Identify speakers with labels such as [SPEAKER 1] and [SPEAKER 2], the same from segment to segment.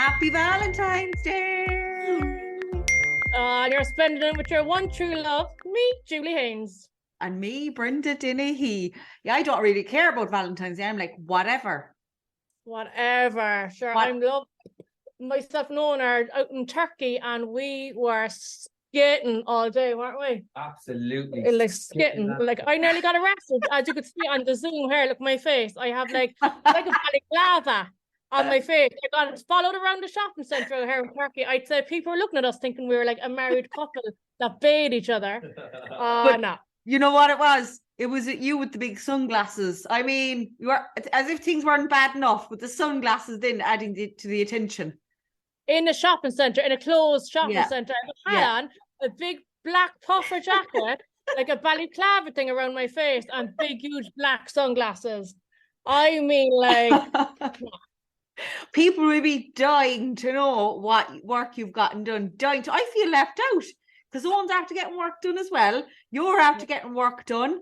[SPEAKER 1] Happy Valentine's Day.
[SPEAKER 2] And you're spending it with your one true love, me, Julie Haynes.
[SPEAKER 1] And me, Brenda Dennehy. Yeah, I don't really care about Valentine's Day. I'm like, whatever.
[SPEAKER 2] Whatever. Sure, I'm love myself and Owen are out in Turkey and we were skating all day, weren't we?
[SPEAKER 3] Absolutely.
[SPEAKER 2] Like skating. Like I nearly got arrested. As you could see on the Zoom here, look at my face. I have like a balaclava on my face. I got followed around the shopping centre here in Turkey. I'd say people were looking at us thinking we were like a married couple that bathed each other. No.
[SPEAKER 1] You know what it was? It was you with the big sunglasses. I mean, you were as if things weren't bad enough with the sunglasses then adding to the attention.
[SPEAKER 2] In a shopping centre, in a closed shopping centre, I had on a big black puffer jacket, like a balaclava thing around my face, and big, huge black sunglasses. I mean, like...
[SPEAKER 1] People will be dying to know what work you've gotten done. I feel left out. Because Owen's after getting work done as well. You're after getting work done.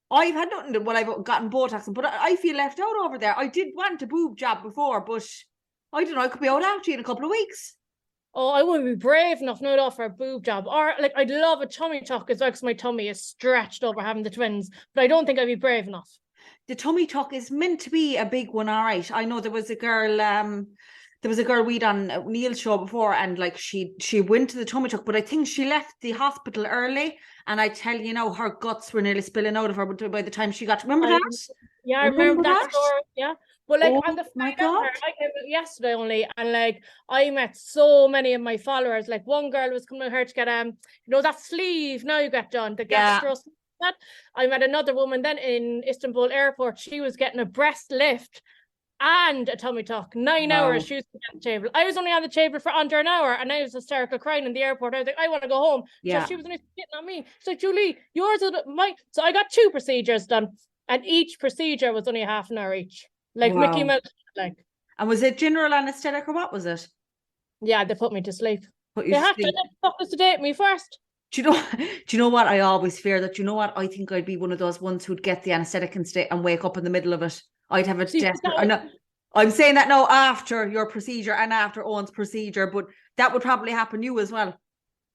[SPEAKER 1] I've had nothing done. Well, I've gotten Botox, but I feel left out over there. I did want a boob job before, but I don't know. I could be out after you in a couple of weeks.
[SPEAKER 2] Oh, I wouldn't be brave enough now to offer a boob job. Or, like, I'd love a tummy tuck as well because my tummy is stretched over having the twins. But I don't think I'd be brave enough.
[SPEAKER 1] The tummy tuck is meant to be a big one, all right. I know there was a girl... There was a girl we'd on Neil's show before, and like she went to the tummy tuck, but I think she left the hospital early. And I tell you now, her guts were nearly spilling out of her by the time she got to... Remember that?
[SPEAKER 2] Yeah, I remember that story. Yeah. But like on the
[SPEAKER 1] my God.
[SPEAKER 2] I came yesterday only, and like I met so many of my followers. Like one girl was coming here to get that sleeve now you get done, the gastro sleeve. That I met another woman then in Istanbul airport. She was getting a breast lift and a tummy tuck. 9 hours she was on the table. I was only on the table for under an hour, and I was hysterical crying in the airport. I was like, I want to go home.
[SPEAKER 1] Yeah.
[SPEAKER 2] So she was only sitting on me. She's like, Julie, yours is my... So I got 2 procedures done, and each procedure was only half an hour each. Like Mickey Mouse, like.
[SPEAKER 1] And was it general anaesthetic or what was it?
[SPEAKER 2] Yeah, they put me to sleep.
[SPEAKER 1] They
[SPEAKER 2] have to sedate me first.
[SPEAKER 1] Do you know what? I always fear that. You know what? I think I'd be one of those ones who'd get the anaesthetic and wake up in the middle of it. I'd have a desperate... I'm saying that now after your procedure and after Owen's procedure, but that would probably happen to you as well.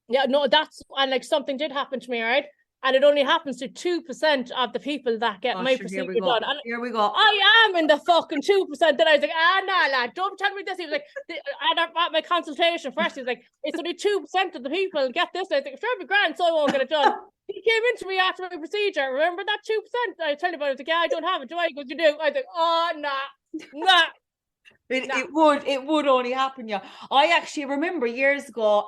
[SPEAKER 2] Yeah, no, and like something did happen to me, right? And it only happens to 2% of the people that get my procedure done. And
[SPEAKER 1] here we go.
[SPEAKER 2] I am in the fucking 2%. Then I was like, nah, lad, don't tell me this. He was like, and at my consultation first, he was like, it's only 2% of the people get this. I was like, sure, it'll be grand, so I won't get it done. He came into me after my procedure. Remember that 2%? I tell you about it. I was like, yeah, I don't have it. Do I? He goes, you do. I was like, oh, nah.
[SPEAKER 1] It would only happen, yeah. I actually remember years ago,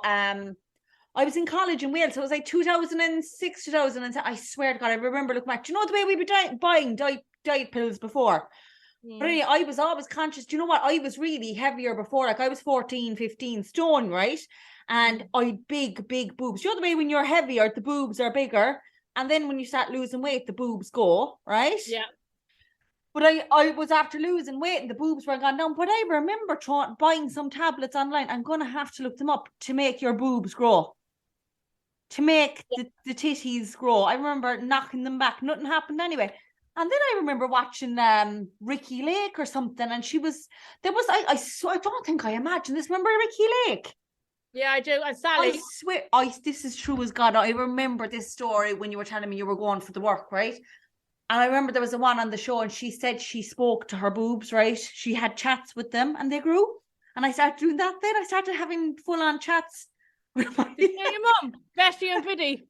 [SPEAKER 1] I was in college in Wales, so it was like 2006, 2007. I swear to God, I remember looking back. Do you know the way we'd be buying diet pills before? But anyway, I was always conscious. Do you know what? I was really heavier before. Like I was 14, 15 stone, right? And I had big boobs. You know the way when you're heavier, the boobs are bigger. And then when you start losing weight, the boobs go, right?
[SPEAKER 2] Yeah.
[SPEAKER 1] But I was after losing weight and the boobs were gone down. But I remember buying some tablets online. I'm going to have to look them up to make your boobs grow. To make the titties grow. I remember knocking them back. Nothing happened anyway. And then I remember watching Ricki Lake or something. And I don't think I imagined this. Remember Ricki Lake?
[SPEAKER 2] Yeah, I do. And Sally.
[SPEAKER 1] I swear, this is true as God. I remember this story when you were telling me you were going for the work, right? And I remember there was a one on the show and she said she spoke to her boobs, right? She had chats with them and they grew. And I started doing that then. I started having full-on chats.
[SPEAKER 2] Yeah, your mum, Bessie and Biddy.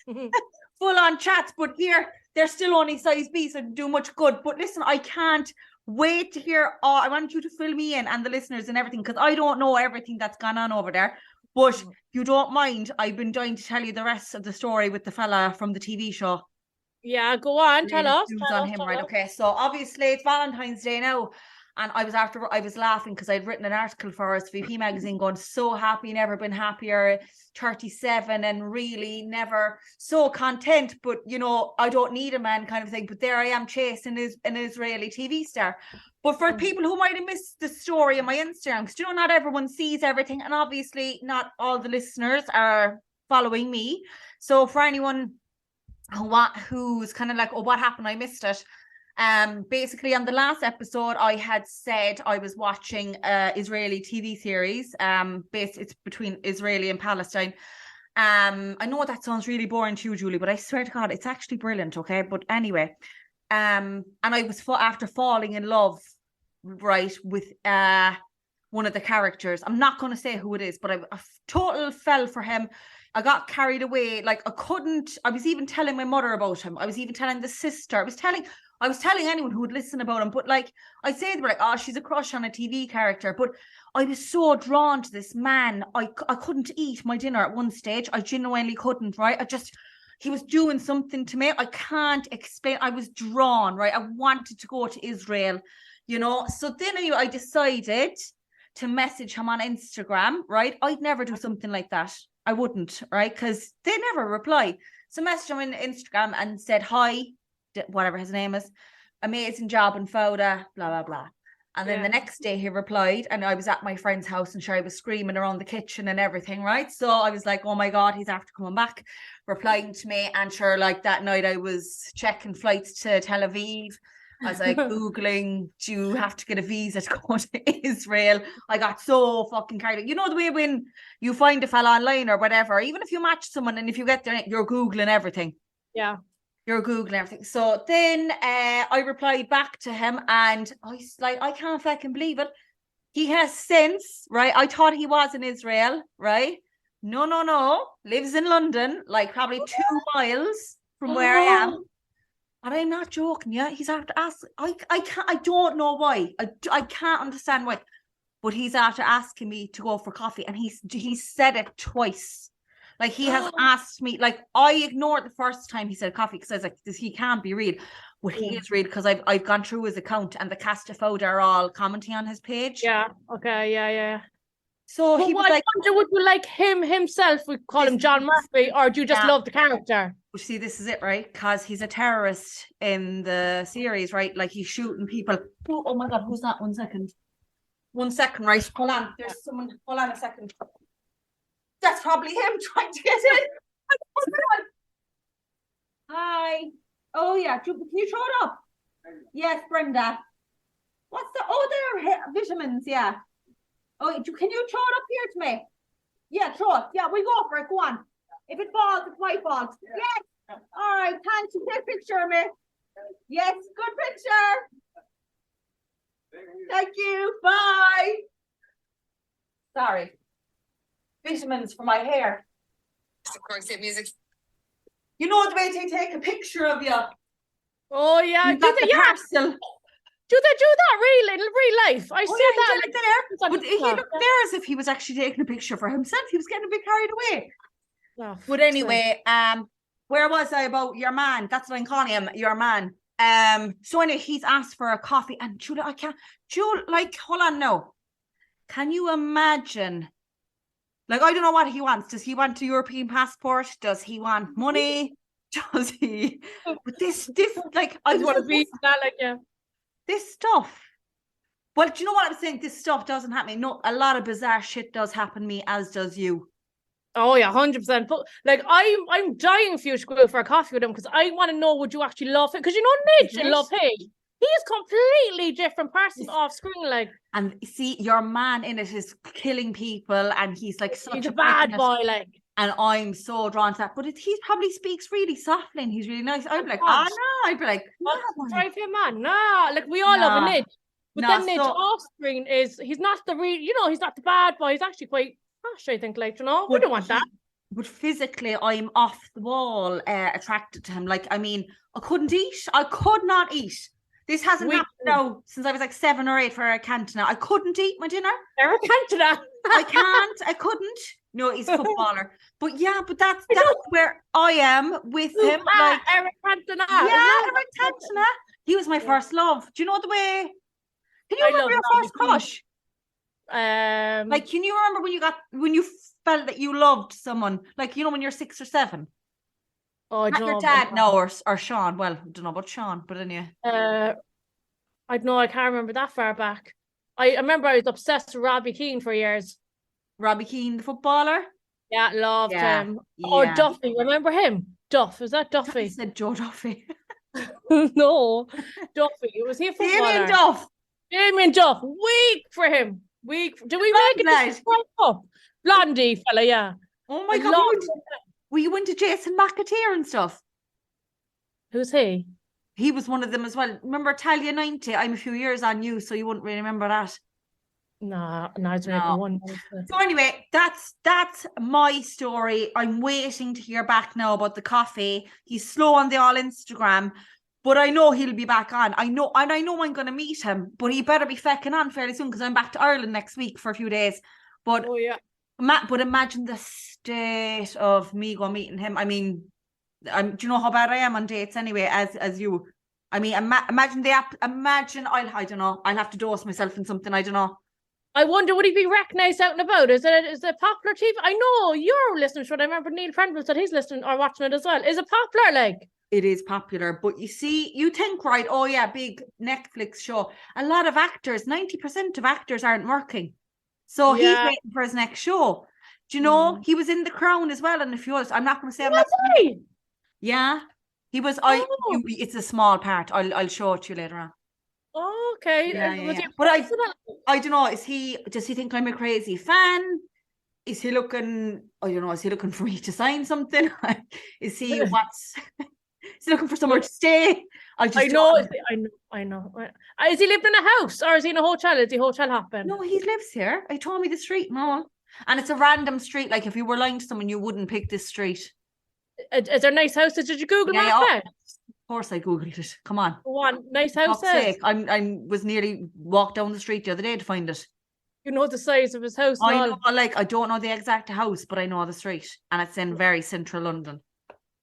[SPEAKER 1] Full-on chats, but here, they're still only size B, so do much good. But listen, I can't wait to hear. I want you to fill me in and the listeners and everything, because I don't know everything that's gone on over there. But if you don't mind, I've been dying to tell you the rest of the story with the fella from the TV show.
[SPEAKER 2] Yeah, go on, tell us.
[SPEAKER 1] Right, okay. So obviously it's Valentine's Day now. And I was laughing because I'd written an article for SVP magazine going, so happy, never been happier, 37 and really never so content, but you know, I don't need a man kind of thing. But there I am chasing an Israeli TV star. But for people who might have missed the story on my Instagram, because you know, not everyone sees everything, and obviously not all the listeners are following me. So for anyone who's kind of like, oh, what happened? I missed it. Basically on the last episode, I had said I was watching Israeli TV series. It's between Israeli and Palestine. I know that sounds really boring to you, Julie, but I swear to God, it's actually brilliant. Okay, but anyway, and I was after falling in love, right, with one of the characters. I'm not going to say who it is, but I total fell for him. I got carried away. Like I was even telling my mother about him. I was even telling the sister. I was telling anyone who would listen about him. But like I say, they were like, oh, she's a crush on a TV character. But I was so drawn to this man. I couldn't eat my dinner at one stage. I genuinely couldn't, right? He was doing something to me. I can't explain. I was drawn, right? I wanted to go to Israel, So then I decided to message him on Instagram, right? I'd never do something like that. I wouldn't, right? Because they never reply. So messaged him on Instagram and said, hi, whatever his name is, amazing job in Fauda, blah, blah, blah. And then the next day he replied, and I was at my friend's house and I was screaming around the kitchen and everything, right? So I was like, oh my God, he's after coming back, replying to me. And sure, like that night I was checking flights to Tel Aviv. I was like Googling, do you have to get a visa to go to Israel? I got so fucking carried. You know the way when you find a fella online or whatever, even if you match someone and if you get there, you're Googling everything.
[SPEAKER 2] Yeah.
[SPEAKER 1] You're Googling everything. So then I replied back to him and I can't fucking believe it. He has since, right? I thought he was in Israel, right? No. Lives in London, like probably 2 miles from where I am. And I'm not joking, yeah. He's after asking. I don't know why. I can't understand why. But he's after asking me to go for coffee, and he said it twice. Like he has asked me. Like I ignored the first time he said coffee because I was like, he can't be real. But he is real because I've gone through his account and the cast of Fauda are all commenting on his page.
[SPEAKER 2] Yeah. Okay. Yeah.
[SPEAKER 1] So he was like,
[SPEAKER 2] wonder, would you like him himself? We call him John Murphy, or do you just love the character?
[SPEAKER 1] Well, see, this is it, right? Because he's a terrorist in the series, right? Like he's shooting people. Oh my God, who's that? 1 second. 1 second, right? Hold on. There's someone. Hold on a second. That's probably him trying to get in. Hi. Oh yeah. Can you throw it up? Yes, Brenda. What's the? Oh, there. Vitamins. Yeah. Oh, can you throw it up here to me? Yeah, throw it. Yeah, we go for it. Go on. If it falls, it's my fault. Yes. All right. Thanks. You take a picture of me. Yes. Good picture. Thank you. Bye. Sorry. Vitamins for my hair.
[SPEAKER 3] Of course, music.
[SPEAKER 1] You know the way they take a picture of you.
[SPEAKER 2] Oh yeah.
[SPEAKER 1] Parcel.
[SPEAKER 2] Do they do that real in real life? I see that
[SPEAKER 1] there. But he looked there as if he was actually taking a picture for himself. He was getting a bit carried away. Oh, but anyway, where was I about your man? That's what I'm calling him, your man. So anyway, he's asked for a coffee, and Julie, hold on now. Can you imagine? Like, I don't know what he wants. Does he want a European passport? Does he want money? Does he? But this, like, I
[SPEAKER 2] want to be that, like, yeah.
[SPEAKER 1] This stuff. Well, do you know what I'm saying? This stuff doesn't happen. No, a lot of bizarre shit does happen to me, as does you.
[SPEAKER 2] Oh yeah, 100%. But like, I'm dying for you to go for a coffee with him because I want to know, would you actually love him? Because you know, Nidge and love him. He's completely different person off screen, like.
[SPEAKER 1] And see, your man in it is killing people, and he's like such
[SPEAKER 2] a bad boy, like.
[SPEAKER 1] And I'm so drawn to that. But he probably speaks really softly, and he's really nice. I'd be like, oh no. I'd be like,
[SPEAKER 2] drive him on. Nah, like we all love a Nidge. But then Nidge off screen he's not the real, he's not the bad boy. He's actually quite posh, I think, like, we don't want that.
[SPEAKER 1] But physically, I'm off the wall attracted to him. Like, I mean, I couldn't eat. I could not eat. This hasn't happened now since I was like 7 or 8 for a Cantona. I couldn't eat my dinner.
[SPEAKER 2] Eric Cantona.
[SPEAKER 1] I couldn't. No, he's a footballer. But yeah, but that's where I am with him. Like
[SPEAKER 2] Eric Cantona.
[SPEAKER 1] Yeah, Eric Cantona. He was my first love. Do you know the way? Can you remember your first crush? Like, can you remember when you felt that you loved someone? Like, when you're 6 or 7.
[SPEAKER 2] Oh, I
[SPEAKER 1] don't know. Your dad, no, or Sean. Well, I don't know about Sean, but anyway.
[SPEAKER 2] I know, I can't remember that far back. I remember I was obsessed with Robbie Keane for years.
[SPEAKER 1] Robbie Keane, the footballer?
[SPEAKER 2] Yeah, loved him. Yeah. Or Duffy, remember him? Duff, is that Duffy?
[SPEAKER 1] I said Joe Duffy.
[SPEAKER 2] No, Duffy. Was he a
[SPEAKER 1] Damien
[SPEAKER 2] footballer?
[SPEAKER 1] Duff.
[SPEAKER 2] Damien Duff. Weak for him. Weak. Did we
[SPEAKER 1] Blonde
[SPEAKER 2] make it
[SPEAKER 1] lad.
[SPEAKER 2] to the World Cup? Blondie fella, yeah.
[SPEAKER 1] Oh my
[SPEAKER 2] A
[SPEAKER 1] God,
[SPEAKER 2] long-
[SPEAKER 1] were you into Jason McAteer and stuff?
[SPEAKER 2] Who's he?
[SPEAKER 1] He was one of them as well. Remember Talia 90? I'm a few years on you, so you wouldn't really remember that.
[SPEAKER 2] No, it's
[SPEAKER 1] No.
[SPEAKER 2] like one.
[SPEAKER 1] So anyway, that's my story. I'm waiting to hear back now about the coffee. He's slow on the all Instagram, but I know he'll be back on. I know I'm going to meet him, but he better be fecking on fairly soon because I'm back to Ireland next week for a few days. But
[SPEAKER 2] Oh yeah.
[SPEAKER 1] But imagine the state of me going meeting him. I mean, do you know how bad I am on dates anyway? As you, I mean, imagine the app. Imagine I don't know. I'll have to dose myself in something. I don't know.
[SPEAKER 2] I wonder, would he be recognised out and about? Is it popular TV? I know you're listening to it. I remember Neil Prendeville said he's listening or watching it as well. Is it popular? Like,
[SPEAKER 1] it is popular, but you see, you think, right? Oh yeah, big Netflix show. A lot of actors, 90% of actors aren't working, so he's waiting for his next show. Do you know he was in The Crown as well? And if you was, I'm not going to say I'm not. Yeah, he was. It's a small part. I'll show it to you later on.
[SPEAKER 2] Oh, okay.
[SPEAKER 1] Yeah. But I don't know. Does he think I'm a crazy fan? Is he looking? I don't know. Is he looking for me to sign something? Is he is he looking for somewhere to stay? I know.
[SPEAKER 2] Is he living in a house or is he in a hotel? Is he hotel hopping?
[SPEAKER 1] No, he lives here. He told me the street, no. And it's a random street. Like if you were lying to someone, you wouldn't pick this street.
[SPEAKER 2] Is there nice houses? Did you Google that?
[SPEAKER 1] Of course I Googled it. Come on.
[SPEAKER 2] One nice houses.
[SPEAKER 1] I was nearly walked down the street the other day to find it.
[SPEAKER 2] You know the size of his house.
[SPEAKER 1] I know, I don't know the exact house, but I know the street. And it's in very central London.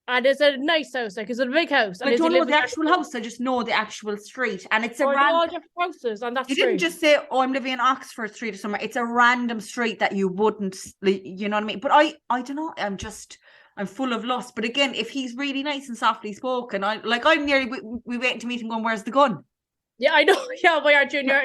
[SPEAKER 2] And is it a nice house? Like, is it a big house?
[SPEAKER 1] I don't know the actual house. I just know the actual street. And it's
[SPEAKER 2] all different houses on that street.
[SPEAKER 1] You didn't just say, oh, I'm living in Oxford Street or somewhere. It's a random street that you wouldn't, you know what I mean? But I don't know. I'm full of lust. But again, if he's really nice and softly spoken, I'm nearly, we waiting to meet him going, where's the gun?
[SPEAKER 2] Yeah, I know. Yeah, why aren't you in your,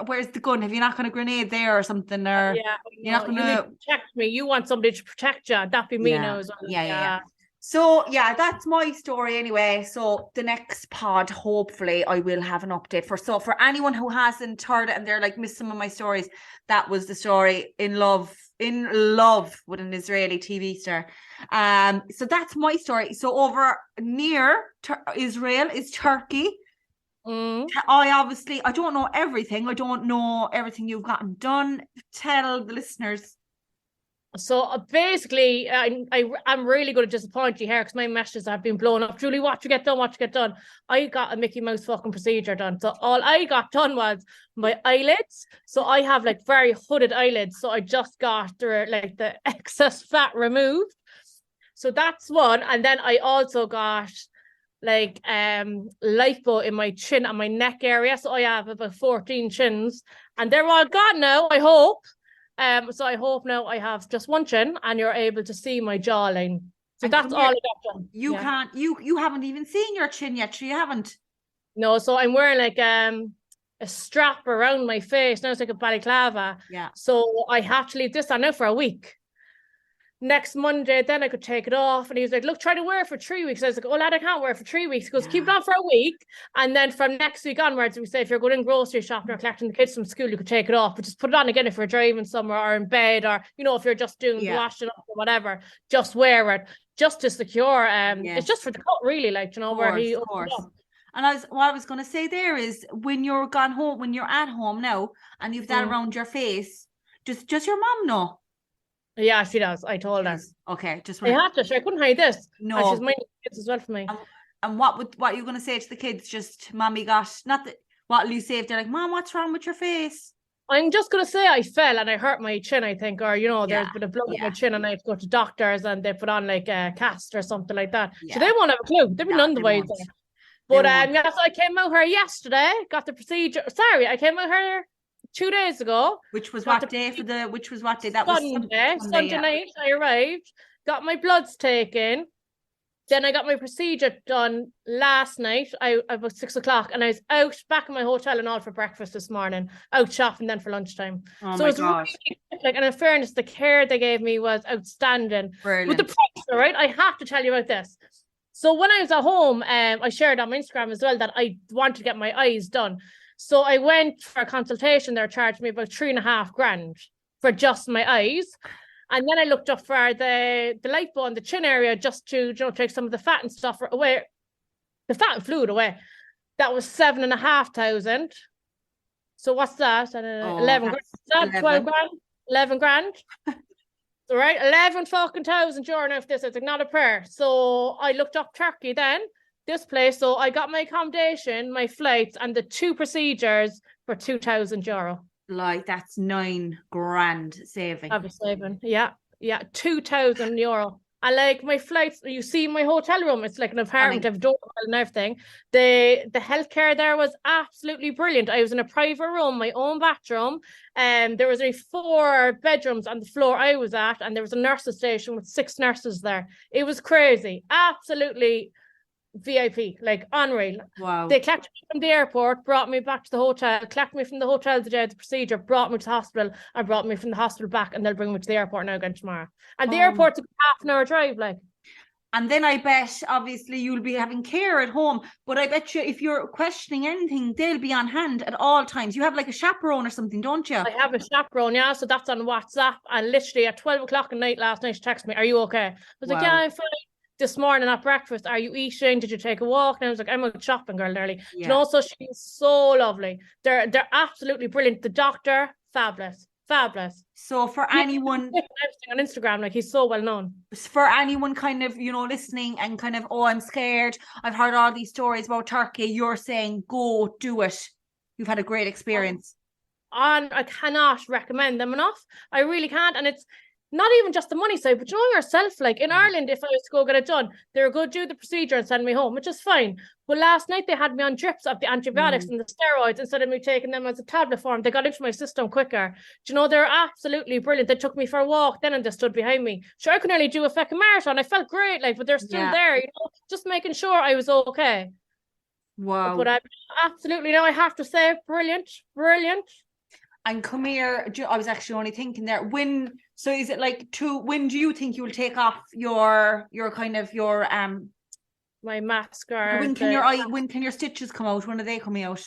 [SPEAKER 1] where's the gun? Have you not got a grenade there or something? Or you're not going to
[SPEAKER 2] protect me. You want somebody to protect you. That'd be me now as well.
[SPEAKER 1] Yeah. So that's my story anyway. So the next pod, hopefully I will have an update for anyone who hasn't heard it and they're like, missed some of my stories. That was the story in love with an Israeli TV star. So that's my story. So over near Israel is Turkey. I don't know everything. I don't know everything you've gotten done. Tell the listeners.
[SPEAKER 2] So basically, I'm really going to disappoint you here because my messages have been blown up. Julie, what you get done? I got a Mickey Mouse fucking procedure done. So all I got done was my eyelids. So I have like very hooded eyelids. So I just got the excess fat removed. So that's one. And then I also got lipo in my chin and my neck area. So I have about 14 chins and they're all gone now, I hope. So I hope now I have just one chin and you're able to see my jawline. So and that's all I got done.
[SPEAKER 1] You can't, you haven't even seen your chin yet, you haven't?
[SPEAKER 2] No, so I'm wearing a strap around my face. Now it's like a balaclava.
[SPEAKER 1] Yeah.
[SPEAKER 2] So I have to leave this on now for a week. Next Monday, then I could take it off. And he was like, look, try to wear it for 3 weeks. I was like, oh, lad, I can't wear it for 3 weeks. He goes, keep it on for a week. And then from next week onwards, we say, if you're going grocery shopping or collecting the kids from school, you could take it off. But just put it on again if you're driving somewhere or in bed or, if you're just doing washing up or whatever, just wear it just to secure. It's just for the cut, really, where he opened up.
[SPEAKER 1] And what I was going to say there is when you're gone home, when you're at home now and you've that around your face, does your mom know?
[SPEAKER 2] Yeah, she does. I told her.
[SPEAKER 1] Okay, just
[SPEAKER 2] I had to. I couldn't hide this.
[SPEAKER 1] No,
[SPEAKER 2] and she's minding the kids as well for me.
[SPEAKER 1] And what are you going to say to the kids? Just mommy got not that. What will you say if they're like, Mom, what's wrong with your face?
[SPEAKER 2] I'm just going to say I fell and I hurt my chin, I think, or there's been a blood in my chin and I have to go to doctors and they put on like a cast or something like that. Yeah. So they won't have a clue. They'll be none the way there. But so I came out here yesterday, got the procedure. Sorry, I came out here 2 days ago.
[SPEAKER 1] Which was what day? That was
[SPEAKER 2] Sunday night. I arrived, got my bloods taken. Then I got my procedure done last night. About 6 o'clock, and I was out back in my hotel and all for breakfast this morning. Out shopping then for lunchtime.
[SPEAKER 1] Oh so my gosh!
[SPEAKER 2] Really, and in fairness, the care they gave me was outstanding.
[SPEAKER 1] Brilliant.
[SPEAKER 2] With the price, all right, I have to tell you about this. So when I was at home, I shared on my Instagram as well that I wanted to get my eyes done. So I went for a consultation. They charged me about $3,500 for just my eyes. And then I looked up for the lipo on the chin area just to, take some of the fat and stuff away, the fat and fluid away. That was 7,500. So what's that? 11 grand. Is that 12 grand? 11 grand. All right, 11 fucking thousand euro now for this. It's like not a prayer. So I looked up Turkey then, this place. So I got my accommodation, my flights, and the 2 procedures for 2,000 euro.
[SPEAKER 1] Like, that's 9 grand saving.
[SPEAKER 2] I'll be saving. Yeah, 2,000 euro. And like my flights, you see my hotel room, it's like an apartment, I've doorbell and everything. The healthcare there was absolutely brilliant. I was in a private room, my own bathroom, and there was only 4 bedrooms on the floor I was at, and there was a nurses station with 6 nurses there. It was crazy, absolutely VIP, like unreal.
[SPEAKER 1] Wow.
[SPEAKER 2] They collected me from the airport, brought me back to the hotel, collected me from the hotel the day of the procedure, brought me to the hospital, and brought me from the hospital back, and they'll bring me to the airport now again tomorrow. And the airport's a half an hour drive, like.
[SPEAKER 1] And then I bet, obviously, you'll be having care at home, but I bet you if you're questioning anything, they'll be on hand at all times. You have like a chaperone or something, don't you?
[SPEAKER 2] I have a chaperone, yeah, so that's on WhatsApp. And literally at 12 o'clock at night last night, she texted me, "Are you okay?" I was like, "Yeah, I'm fine." This morning at breakfast, "Are you eating? Did you take a walk?" And I was like, "I'm a shopping girl early." Yeah. And also, she's so lovely. They're absolutely brilliant. The doctor, fabulous. So for anyone on Instagram, like, he's so well known.
[SPEAKER 1] For anyone kind of, listening and kind of, I'm scared, I've heard all these stories about Turkey, you're saying go do it. You've had a great experience.
[SPEAKER 2] And I cannot recommend them enough. I really can't. And it's not even just the money side, but yourself, like in Ireland, if I was to go get it done, they're going to do the procedure and send me home, which is fine. But last night they had me on drips of the antibiotics and the steroids instead of me taking them as a tablet form. They got into my system quicker. They're absolutely brilliant. They took me for a walk then and they stood behind me. Sure, I could nearly do a fucking marathon. I felt great, but they're still there, just making sure I was okay.
[SPEAKER 1] Wow.
[SPEAKER 2] But I absolutely, I have to say, brilliant.
[SPEAKER 1] And come here, I was actually only thinking there, so is it like when do you think you will take off your kind of your
[SPEAKER 2] my mask, or
[SPEAKER 1] when can your stitches come out? When are they coming out?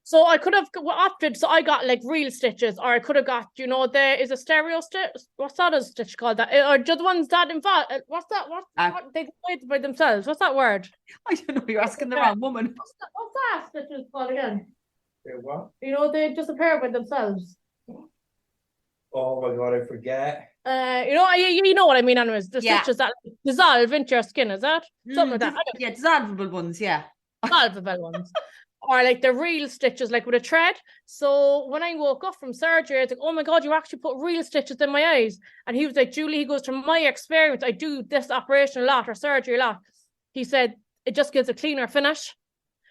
[SPEAKER 2] So I could have opted, so I got like real stitches, or I could have got, there is a stereo stitch. What's that a stitch called? That, or just ones that involve, what's that? What they do it by themselves? What's that word?
[SPEAKER 1] I don't know. You're asking the wrong woman.
[SPEAKER 2] What's that stitch is called again?
[SPEAKER 4] What?
[SPEAKER 2] They disappear by themselves.
[SPEAKER 4] Oh my god, I forget.
[SPEAKER 2] You know what I mean. Anyways, the stitches that dissolve into your skin, is that something like that?
[SPEAKER 1] Yeah, dissolvable ones. Yeah,
[SPEAKER 2] dissolvable ones. Or like the real stitches, like with a thread. So when I woke up from surgery, I was like, "Oh my god, you actually put real stitches in my eyes." And he was like, "Julie," he goes, "from my experience, I do this operation a lot, or surgery a lot." He said, "It just gives a cleaner finish."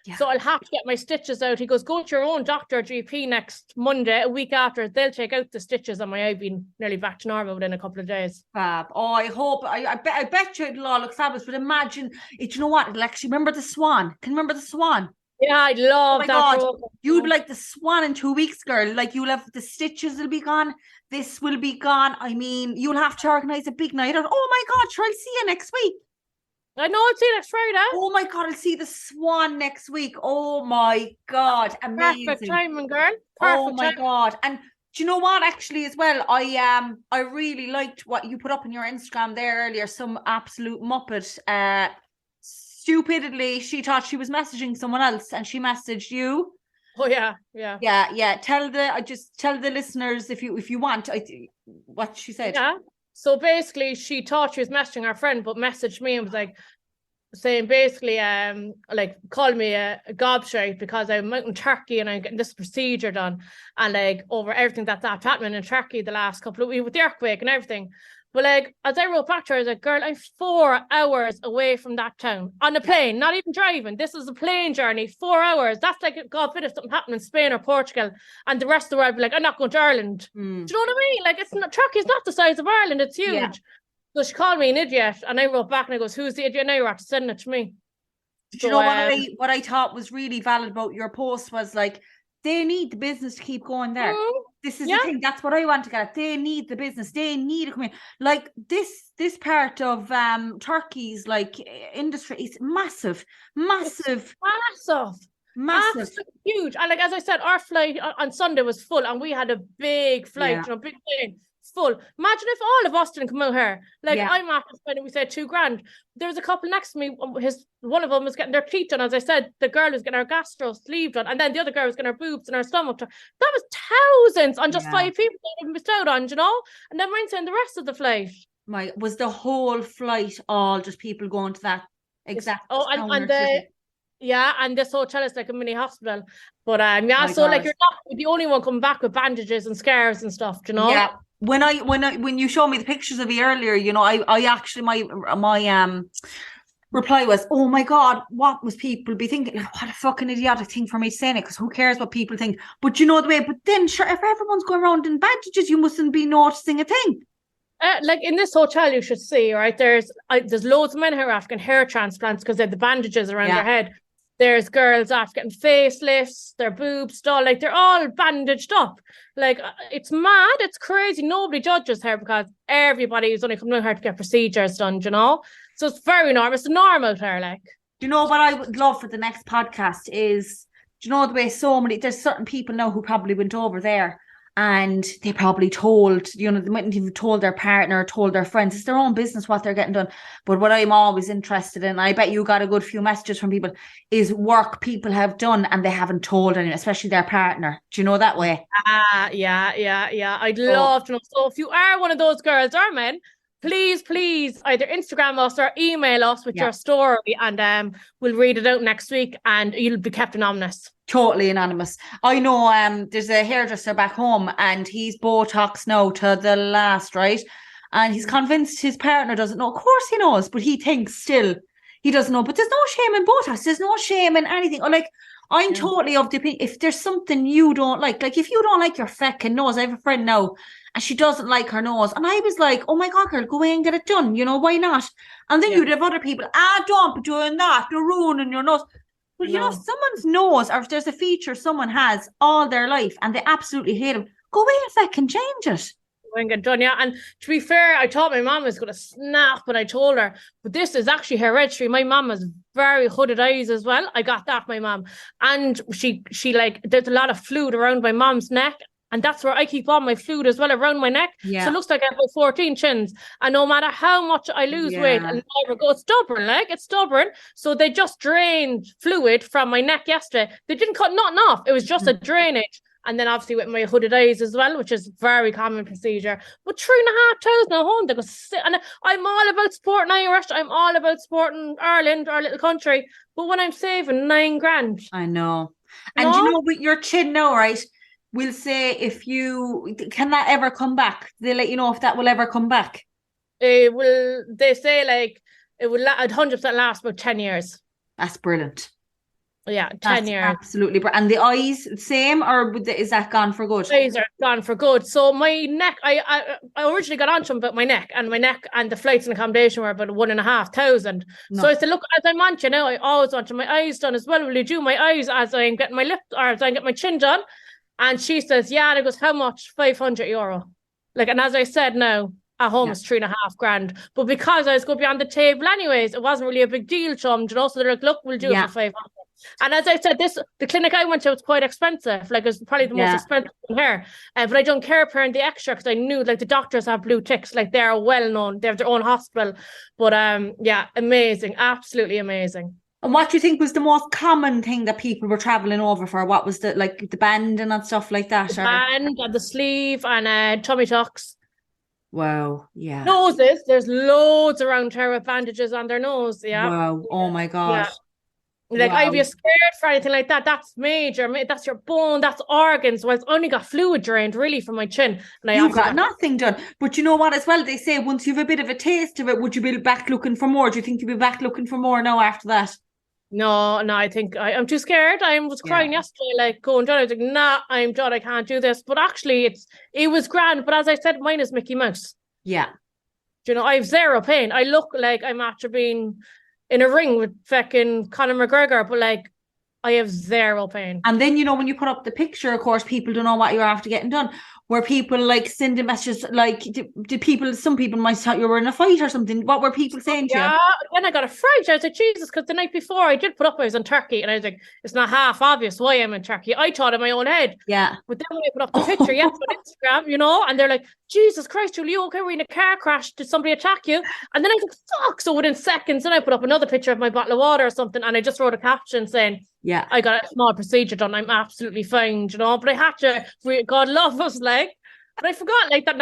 [SPEAKER 2] Yeah. So I'll have to get my stitches out. He goes, "Go to your own doctor, GP, next Monday, a week after. They'll take out the stitches on my eye, being nearly back to normal within a couple of days."
[SPEAKER 1] Fab. Oh, I hope. I bet you it'll all look fabulous. But imagine it. You know what? It'll actually remember the swan. Can you remember the swan?
[SPEAKER 2] Yeah, I love that.
[SPEAKER 1] God. You'd be like the swan in 2 weeks, girl. Like, you'll have the stitches will be gone. This will be gone. I mean, you'll have to organise a big night out. Oh my God, sure, I'll see you next week.
[SPEAKER 2] I know, I'll see you next Friday.
[SPEAKER 1] Oh my God, I'll see the swan next week. Oh my God, amazing.
[SPEAKER 2] Perfect timing, girl.
[SPEAKER 1] God. And do you know what, actually, as well, I really liked what you put up on your Instagram there earlier. Some absolute muppet. Stupidly, she thought she was messaging someone else and she messaged you.
[SPEAKER 2] Oh yeah.
[SPEAKER 1] Tell the listeners if you want what she said.
[SPEAKER 2] Yeah. So basically, she thought she was messaging her friend, but messaged me and was like, saying basically, like, called me a gobshite because I'm out in Turkey and I'm getting this procedure done, and like over everything that's happening in Turkey the last couple of weeks with the earthquake and everything. But like, as I wrote back to her, I was like, "Girl, I'm 4 hours away from that town on a plane, not even driving. This is a plane journey, 4 hours. That's like, God forbid, if something happened in Spain or Portugal, and the rest of the world would be like, I'm not going to Ireland." Do you know what I mean? Like, Turkey's not the size of Ireland. It's huge. Yeah. So she called me an idiot, and I wrote back and I goes, "Who's the idiot now? You're after sending it to me."
[SPEAKER 1] Do you know what I thought was really valid about your post was like, they need the business to keep going there. This is the thing. That's what I want to get at. They need the business. They need to come in. Like this part of Turkey's like industry is massive.
[SPEAKER 2] Absolutely huge. And like as I said, our flight on Sunday was full, and we had a big flight, you know, big plane. Full. Imagine if all of us didn't come out here. Like I'm after spending, we said $2,000. There was a couple next to me. One of them was getting their teeth done. As I said, the girl was getting her gastro sleeve done, and then the other girl was getting her boobs and her stomach done. That was thousands on just 5 people that had been bestowed on, you know. And then we're saying the rest of the flight.
[SPEAKER 1] Was the whole flight all just people going to that exact?
[SPEAKER 2] And this hotel is like a mini hospital. But so like you're not the only one coming back with bandages and scars and stuff, you know.
[SPEAKER 1] Yeah. When you showed me the pictures of you earlier, you know, I actually my reply was, oh my God, what must people be thinking? Like, what a fucking idiotic thing for me saying it, because who cares what people think? But you know the way. But then, sure, if everyone's going around in bandages, you mustn't be noticing a thing.
[SPEAKER 2] Like in this hotel, you should see, right? There's loads of men who are after hair transplants because they have the bandages around their head. There's girls after getting facelifts, their boobs done, like they're all bandaged up. Like it's mad, it's crazy. Nobody judges her because everybody is only coming out here to get procedures done, you know? So it's very normal. It's normal out here, like.
[SPEAKER 1] Do you know what I would love for the next podcast is, do you know the way there's certain people now who probably went over there and they probably told, you know, they mightn't even told their partner, told their friends. It's their own business what they're getting done. But what I'm always interested in, I bet you got a good few messages from people, is work people have done and they haven't told anyone, especially their partner. Do you know that way?
[SPEAKER 2] Yeah. I'd love to know. So if you are one of those girls or men, please either Instagram us or email us with your story, and we'll read it out next week and you'll be kept anonymous.
[SPEAKER 1] Totally anonymous. I know there's a hairdresser back home and he's Botox now to the last, right? And he's convinced his partner doesn't know. Of course he knows, but he thinks still he doesn't know. But there's no shame in Botox. There's no shame in anything. Or like, I'm totally of the opinion, if there's something you don't like if you don't like your feckin' nose, I have a friend now and she doesn't like her nose. And I was like, oh my God, girl, go away and get it done. You know, why not? And then you'd have other people, don't be doing that. You're ruining your nose. Well, you know, someone's nose, or if there's a feature someone has all their life and they absolutely hate them, go away and fucking change it.
[SPEAKER 2] And get done, and to be fair, I thought my mom was going to snap when I told her, but this is actually hereditary. My mom has very hooded eyes as well. I got that, my mom, and she like, there's a lot of fluid around my mom's neck, and that's where I keep all my fluid as well, around my neck. So it looks like I have about 14 chins, and no matter how much I lose weight, and never go, it's stubborn. So they just drained fluid from my neck yesterday. They didn't cut nothing off. It was just a drainage. And then obviously with my hooded eyes as well, which is very common procedure. But 3,500 at home, they go sit. And I'm all about supporting Irish. I'm all about supporting Ireland, our little country. But when I'm saving $9,000.
[SPEAKER 1] I know. And you know, with your chin now, right? We'll say can that ever come back? They let you know if that will ever come back.
[SPEAKER 2] They say like it will 100% last about 10 years.
[SPEAKER 1] That's brilliant.
[SPEAKER 2] Yeah, 10 years.
[SPEAKER 1] Absolutely. And the eyes, same, or is that gone for good?
[SPEAKER 2] Eyes are gone for good. So my neck, I originally got onto them about my neck and the flights and accommodation were about 1,500. No. So I said, look, as I'm on you now, I always want my eyes done as well. Will you do my eyes as I'm getting my lip, or as I get my chin done? And she says, yeah. And I goes, how much? €500. Like, and as I said now, at home is $3,500. But because I was going beyond the table anyways, it wasn't really a big deal to them, you know. So they're like, look, we'll do it for 500. And as I said, the clinic I went to was quite expensive. Like, it's probably the most expensive in here. But I don't care paying the extra because I knew, like, the doctors have blue ticks. Like, they're well known. They have their own hospital. But amazing, absolutely amazing.
[SPEAKER 1] And what do you think was the most common thing that people were traveling over for? What was the band and stuff like that?
[SPEAKER 2] The band and the sleeve and tummy tucks.
[SPEAKER 1] Wow, yeah.
[SPEAKER 2] Noses, there's loads around here with bandages on their nose. Yeah.
[SPEAKER 1] Wow, oh my God.
[SPEAKER 2] Yeah. Like, I'd be scared for anything like that. That's major. That's your bone. That's organs. Well, it's only got fluid drained, really, from my chin. And
[SPEAKER 1] you've got nothing done. But you know what, as well, they say once you have a bit of a taste of it, would you be back looking for more? Do you think you'll be back looking for more now after that?
[SPEAKER 2] No, I think I'm too scared. I was crying yesterday, like, going down. I was like, nah, I'm done. I can't do this. But actually, it was grand. But as I said, mine is Mickey Mouse.
[SPEAKER 1] Yeah.
[SPEAKER 2] Do you know, I have zero pain. I look like I'm after being in a ring with fucking Conor McGregor, but like, I have zero pain.
[SPEAKER 1] And then, you know, when you put up the picture, of course, people don't know what you're after getting done. Were people like sending messages like some people might thought you were in a fight or something? What were people saying to you?
[SPEAKER 2] Yeah, then I got a fright. I was like, Jesus, because the night before I did put up I was in Turkey, and I was like, it's not half obvious why I'm in Turkey. I thought in my own head.
[SPEAKER 1] Yeah.
[SPEAKER 2] But then when I put up the picture, yes, on Instagram, and they're like, Jesus Christ, are you okay? We're in a car crash. Did somebody attack you? And then I was like, fuck. So within seconds, then I put up another picture of my bottle of water or something, and I just wrote a caption saying,
[SPEAKER 1] yeah,
[SPEAKER 2] I got a small procedure done. I'm absolutely fine, but I had to, God love us, like. But I forgot, like, that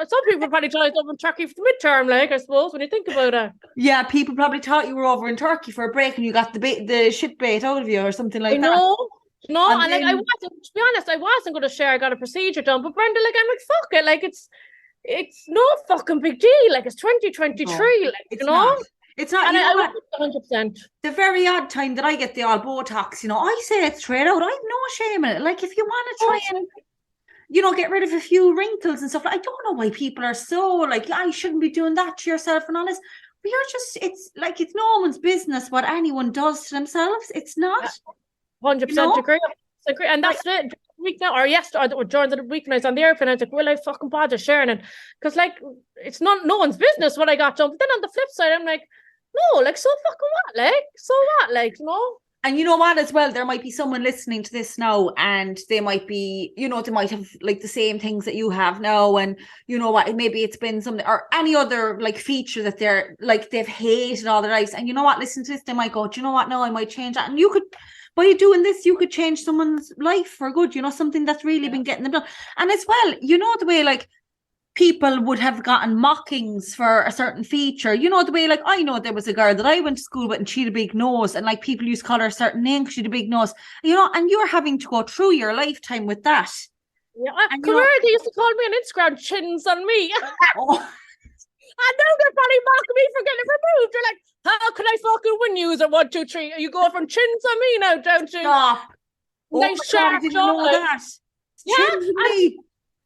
[SPEAKER 2] some people probably thought I was over in Turkey for the midterm, like, I suppose, when you think about it.
[SPEAKER 1] Yeah, people probably thought you were over in Turkey for a break and you got the shit bait out of you or something like that.
[SPEAKER 2] No, and like, I wasn't, to be honest, I wasn't going to share I got a procedure done, but Brenda, like, I'm like, fuck it, like, it's no fucking big deal, like, it's 2023, like,
[SPEAKER 1] it's not. It's not,
[SPEAKER 2] and I 100%.
[SPEAKER 1] The very odd time that I get the all Botox, I say it straight out. I have no shame in it. Like, if you want to try and get rid of a few wrinkles and stuff. I don't know why people are so like, I shouldn't be doing that to yourself and all this. But it's like, it's no one's business what anyone does to themselves. It's not.
[SPEAKER 2] 100% agree. And that's it. Week now, or yesterday, or during the week when I was on the airplane, I was like, will I fucking bother sharing it? Because, like, it's not no one's business what I got done. But then on the flip side, I'm like, no, like, so fucking what? Like, so what? Like,
[SPEAKER 1] And you know what, as well, there might be someone listening to this now and they might be, they might have like the same things that you have now. And you know what, maybe it's been something or any other like feature that they're like, they've hated all their lives. And you know what, listen to this, they might go, do you know what, no, I might change that. And you could, by doing this, you could change someone's life for good, something that's really been getting them done. And as well, the way like, people would have gotten mockings for a certain feature. The way, like, I know there was a girl that I went to school with and she had a big nose and like people used to call her a certain name because she had a big nose, and you're having to go through your lifetime with that.
[SPEAKER 2] Yeah, come here, they used to call me on Instagram chins on me.
[SPEAKER 1] Oh.
[SPEAKER 2] I know they're probably mocking me for getting removed. They're like, how can I fucking win user 1, 2, 3? You go from chins on me now, don't you?
[SPEAKER 1] Stop.
[SPEAKER 2] Nice sharp.
[SPEAKER 1] I didn't know that.
[SPEAKER 2] Yeah.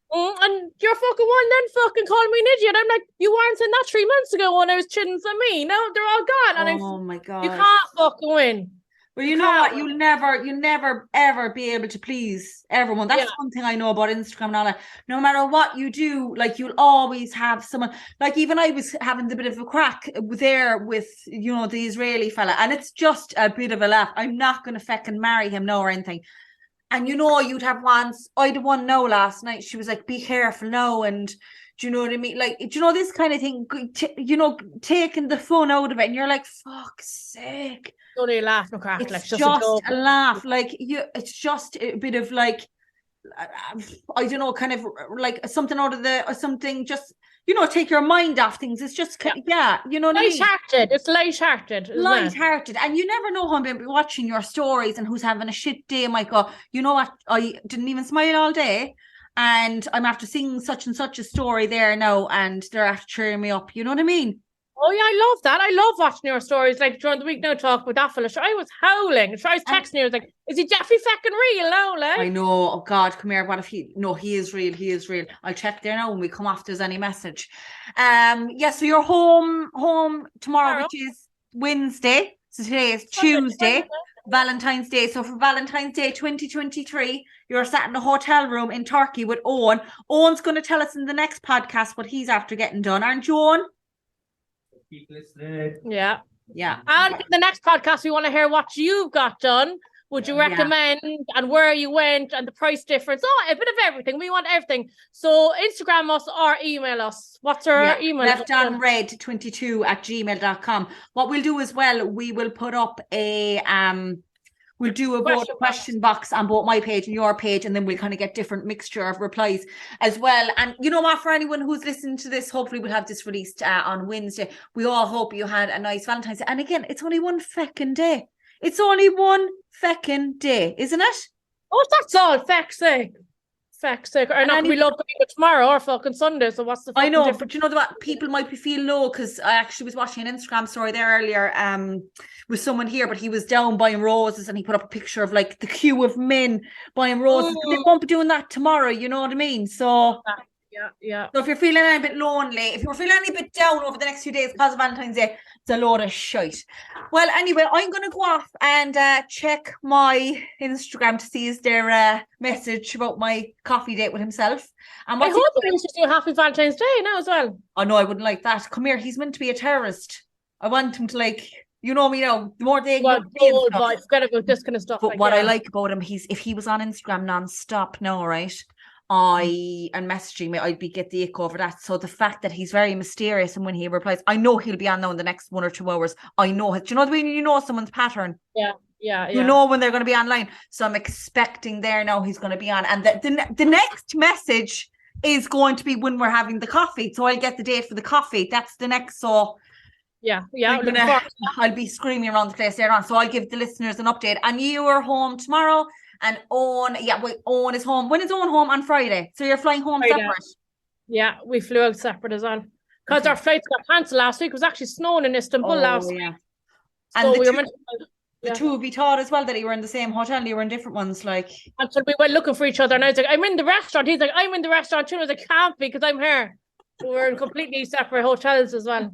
[SPEAKER 2] And you're fucking one then fucking calling me an idiot. I'm like, you weren't saying that 3 months ago when I was chins on me. Now they're all gone. And
[SPEAKER 1] oh my God.
[SPEAKER 2] You can't fucking win.
[SPEAKER 1] Well, you know what? You'll never ever be able to please everyone. That's one thing I know about Instagram and all that. No matter what you do, like, you'll always have someone. Like, even I was having a bit of a crack there with, the Israeli fella, and it's just a bit of a laugh. I'm not going to fucking marry him now or anything. And you'd have ones. I had one now last night. She was like, "Be careful now," and do you know what I mean? Like, do you know this kind of thing? Taking the fun out of it, and you're like, "Fuck's sake!"
[SPEAKER 2] Don't you laugh, no crack.
[SPEAKER 1] It's
[SPEAKER 2] like,
[SPEAKER 1] just a laugh. Like, it's just a bit of like, I don't know, kind of like something out of something. Just take your mind off things. It's just you know what I mean?
[SPEAKER 2] Light-hearted. It's light-hearted.
[SPEAKER 1] Light-hearted. And you never know who I'm going to be watching your stories and who's having a shit day. Might go, you know what? I didn't even smile all day. And I'm after seeing such and such a story there now. And they're after cheering me up. You know what I mean?
[SPEAKER 2] Oh, yeah, I love that. I love watching your stories. Like, during the week now, talk with that fella. I was howling. I was texting you. I was like, is he definitely fucking real now, like?
[SPEAKER 1] I know. Oh, God, come here. What if he is real. He is real. I'll check there now when we come off. There's any message. So you're home tomorrow, which is Wednesday. So today is Tuesday, Valentine's Day. So for Valentine's Day 2023, you're sat in a hotel room in Turkey with Owen. Owen's going to tell us in the next podcast what he's after getting done. Aren't you, Owen?
[SPEAKER 4] Keep listening.
[SPEAKER 2] Yeah.
[SPEAKER 1] And
[SPEAKER 2] the next podcast, we want to hear what you've got done. Would you recommend and where you went and the price difference? Oh, a bit of everything. We want everything. So Instagram us or email us. What's our email?
[SPEAKER 1] leftonred22@gmail.com. What we'll do as well, we will put up a we'll do a question box on both my page and your page, and then we'll kind of get different mixture of replies as well. And you know what, for anyone who's listening to this, hopefully we'll have this released on Wednesday. We all hope you had a nice Valentine's Day. And again, it's only one feckin' day. It's only one feckin' day, isn't it?
[SPEAKER 2] Oh, that's all. Feck's sake. Or not, we love going tomorrow or fucking Sunday. So what's the fucking difference?
[SPEAKER 1] But you know what? People might be feeling low because I actually was watching an Instagram story there earlier with someone here, but he was down buying roses and he put up a picture of like the queue of men buying roses. They won't be doing that tomorrow, you know what I mean? So
[SPEAKER 2] Yeah.
[SPEAKER 1] So if you're feeling a bit lonely, if you're feeling a bit down over the next few days because of Valentine's Day, it's a load of shite. Well, anyway, I'm going to go off and check my Instagram to see is there a message about my coffee date with himself. And
[SPEAKER 2] I hope he wishes you a happy Valentine's Day now as well.
[SPEAKER 1] Oh no, I wouldn't like that. Come here, he's meant to be a terrorist. I want him to like, you know me now. The more they
[SPEAKER 2] Well, old boy, forget about this kind of stuff.
[SPEAKER 1] But what I like about him, if he was on Instagram non-stop now, right? And messaging me, I'd get the ick over that. So the fact that he's very mysterious and when he replies, I know he'll be on now in the next 1 or 2 hours. I know it. Do you know the way you know someone's pattern?
[SPEAKER 2] Yeah.
[SPEAKER 1] You know when they're going to be online. So I'm expecting there now he's going to be on. And the next message is going to be when we're having the coffee. So I'll get the date for the coffee. That's the next. So
[SPEAKER 2] yeah.
[SPEAKER 1] I'll be screaming around the place later on. So I'll give the listeners an update. And you are home tomorrow. And Owen is home. When is Owen home? On Friday. So you're flying home separate?
[SPEAKER 2] Yeah, we flew out separate as well. Because our flights got cancelled last week. It was actually snowing in Istanbul last week.
[SPEAKER 1] And
[SPEAKER 2] so
[SPEAKER 1] the two of you thought as well that you were in the same hotel. You were in different ones, like.
[SPEAKER 2] And so we went looking for each other. And I was like, I'm in the restaurant. He's like, I'm in the restaurant too. I was like, can't be because I'm here. We're in completely separate hotels as well.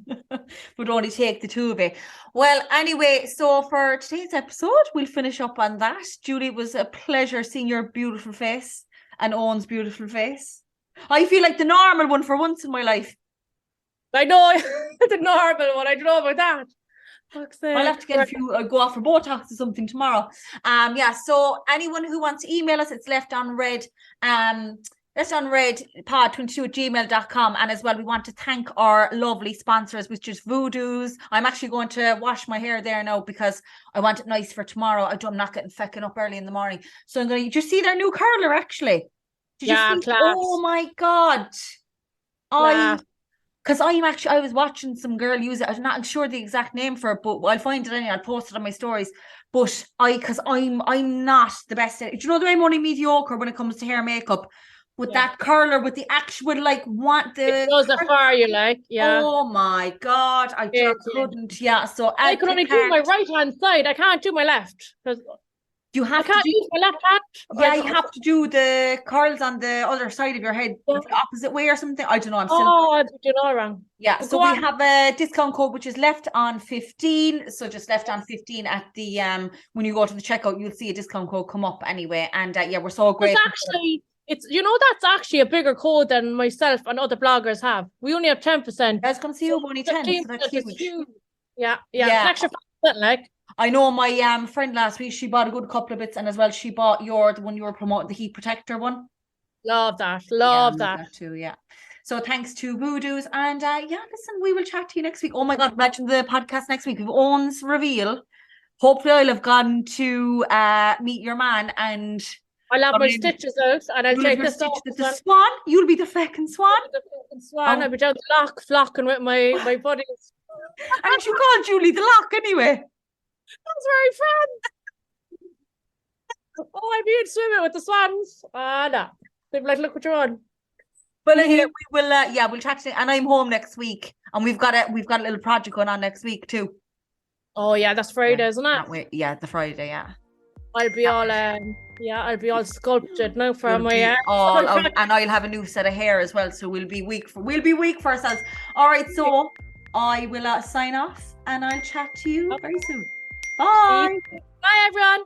[SPEAKER 1] Would only take the two of you. Well, anyway, so for today's episode, we'll finish up on that. Julie, it was a pleasure seeing your beautiful face and Owen's beautiful face. I feel like the normal one for once in my life.
[SPEAKER 2] I know, the normal one. I don't know about that.
[SPEAKER 1] I'll have to get a few, go off for Botox or something tomorrow. So anyone who wants to email us, it's left on red. That's on redpod22@gmail.com. And as well, we want to thank our lovely sponsors, which is Voodoo's. I'm actually going to wash my hair there now because I want it nice for tomorrow. I'm not getting fecking up early in the morning. So I'm going to just see their new curler, actually. Did you see?
[SPEAKER 2] Class.
[SPEAKER 1] Oh my God. Because I was watching some girl use it. I'm not sure the exact name for it, but I'll find it anyway. I'll post it on my stories. But because I'm not the best at it. Do you know the way I'm only mediocre when it comes to hair and makeup? With that curler, with the actual it goes
[SPEAKER 2] as far you like.
[SPEAKER 1] Oh my God, I just couldn't. Yeah, so
[SPEAKER 2] I can only do my right hand side. I can't do my left because
[SPEAKER 1] you have
[SPEAKER 2] to use my left hand.
[SPEAKER 1] Yeah, you have to do the curls on the other side of your head, the opposite way or something. I don't know.
[SPEAKER 2] I'm doing all wrong.
[SPEAKER 1] Yeah, so we have a discount code which is left on 15. So just left on 15 at the when you go to the checkout, you'll see a discount code come up anyway. And we're so grateful.
[SPEAKER 2] It's that's actually a bigger code than myself and other bloggers have. We only have 10%.
[SPEAKER 1] I was going to see you only 10. So that's huge.
[SPEAKER 2] Yeah. An extra 5%, like.
[SPEAKER 1] I know my friend last week, she bought a good couple of bits, and as well she bought the one you were promoting, the heat protector one.
[SPEAKER 2] Love that. Love that
[SPEAKER 1] too. Yeah. So thanks to Voodoo's, and listen, we will chat to you next week. Oh my God, imagine the podcast next week. We've Owen's reveal. Hopefully I'll have gotten to meet your man and
[SPEAKER 2] I'll have my stitches out and I'll take this off.
[SPEAKER 1] The swan, you'll be the feckin' swan.
[SPEAKER 2] I'll be down the lock flocking with my buddies.
[SPEAKER 1] And you called Julie the lock anyway.
[SPEAKER 2] That's very fun. I'd be in swimming with the swans. No. They'd be like, look what you're on.
[SPEAKER 1] But anyway, we will we'll chat to you. And I'm home next week. And we've got a little project going on next week too.
[SPEAKER 2] Oh yeah, that's Friday, isn't it?
[SPEAKER 1] Yeah, the Friday, yeah.
[SPEAKER 2] I'll be all sculpted now for my
[SPEAKER 1] and I'll have a new set of hair as well, so we'll be weak for ourselves. All right, so I will sign off and I'll chat to you very soon. Bye.
[SPEAKER 2] Bye everyone.